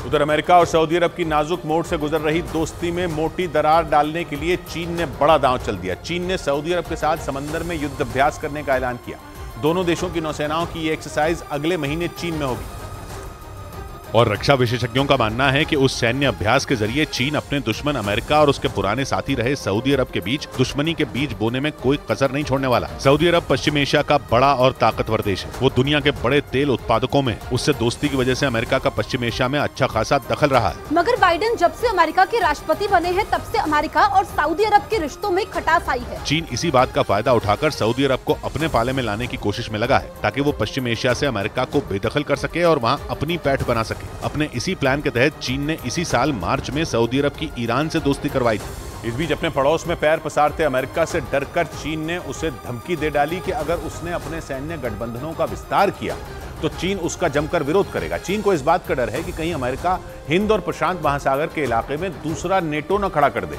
उधर अमेरिका और सऊदी अरब की नाजुक मोड़ से गुजर रही दोस्ती में मोटी दरार डालने के लिए चीन ने बड़ा दांव चल दिया। चीन ने सऊदी अरब के साथ समंदर में युद्ध अभ्यास करने का ऐलान किया। दोनों देशों की नौसेनाओं की यह एक्सरसाइज अगले महीने चीन में होगी। और रक्षा विशेषज्ञों का मानना है कि उस सैन्य अभ्यास के जरिए चीन अपने दुश्मन अमेरिका और उसके पुराने साथी रहे सऊदी अरब के बीच दुश्मनी के बीज बोने में कोई कसर नहीं छोड़ने वाला। सऊदी अरब पश्चिम एशिया का बड़ा और ताकतवर देश है। वो दुनिया के बड़े तेल उत्पादकों में, उससे दोस्ती की वजह से अमेरिका का पश्चिम एशिया में अच्छा खासा दखल रहा है। मगर बाइडेन जब से अमेरिका के राष्ट्रपति बने हैं तब से अमेरिका और सऊदी अरब के रिश्तों में खटास आई है। चीन इसी बात का फायदा उठाकर सऊदी अरब को अपने पाले में लाने की कोशिश में लगा है, ताकि वो पश्चिम एशिया से अमेरिका को बेदखल कर सके और वहाँ अपनी पैठ बना सके। अपने इसी प्लान के तहत चीन ने इसी साल मार्च में सऊदी अरब की ईरान से दोस्ती करवाई थी। इस बीच अपने पड़ोस में पैर पसारते अमेरिका से डरकर चीन ने उसे धमकी दे डाली कि अगर उसने अपने सैन्य गठबंधनों का विस्तार किया तो चीन उसका जमकर विरोध करेगा। चीन को इस बात का डर है कि कहीं अमेरिका हिंद और प्रशांत महासागर के इलाके में दूसरा नेटो न खड़ा कर दे,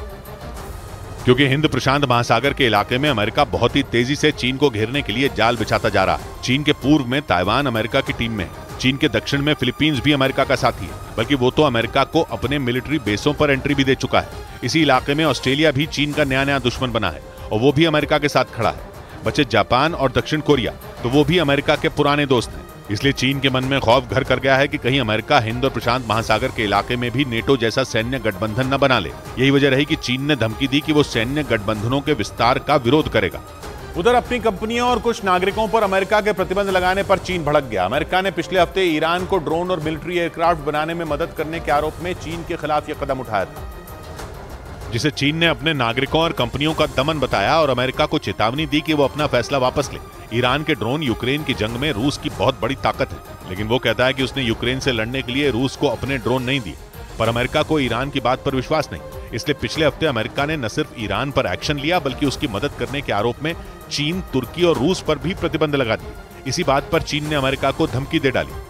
क्योंकि हिंद प्रशांत महासागर के इलाके में अमेरिका बहुत ही तेजी से चीन को घेरने के लिए जाल बिछाता जा रहा है। चीन के पूर्व में ताइवान अमेरिका की टीम में है। चीन के दक्षिण में फिलीपींस भी अमेरिका का साथी है, बल्कि वो तो अमेरिका को अपने मिलिट्री बेसों पर एंट्री भी दे चुका है। इसी इलाके में ऑस्ट्रेलिया भी चीन का नया दुश्मन बना है और वो भी अमेरिका के साथ खड़ा है। बचे जापान और दक्षिण कोरिया, तो वो भी अमेरिका के पुराने दोस्त हैं। इसलिए चीन के मन में खौफ घर कर गया है कि कहीं अमेरिका हिंद और प्रशांत महासागर के इलाके में भी नेटो जैसा सैन्य गठबंधन न बना ले। यही वजह रही कि चीन ने धमकी दी कि वो सैन्य गठबंधनों के विस्तार का विरोध करेगा। उधर अपनी कंपनियों और कुछ नागरिकों पर अमेरिका के प्रतिबंध लगाने पर चीन भड़क गया। अमेरिका ने पिछले हफ्ते ईरान को ड्रोन और मिलिट्री एयरक्राफ्ट बनाने में मदद करने के आरोप में चीन के खिलाफ यह कदम उठाया था, जिसे चीन ने अपने नागरिकों और कंपनियों का दमन बताया और अमेरिका को चेतावनी दी कि वो अपना फैसला वापस ले। ईरान के ड्रोन यूक्रेन की जंग में रूस की बहुत बड़ी ताकत है, लेकिन वो कहता है कि उसने यूक्रेन से लड़ने के लिए रूस को अपने ड्रोन नहीं दिए। पर अमेरिका को ईरान की बात पर विश्वास नहीं, इसलिए पिछले हफ्ते अमेरिका ने न सिर्फ ईरान पर एक्शन लिया, बल्कि उसकी मदद करने के आरोप में चीन, तुर्की और रूस पर भी प्रतिबंध लगा दिए। इसी बात पर चीन ने अमेरिका को धमकी दे डाली।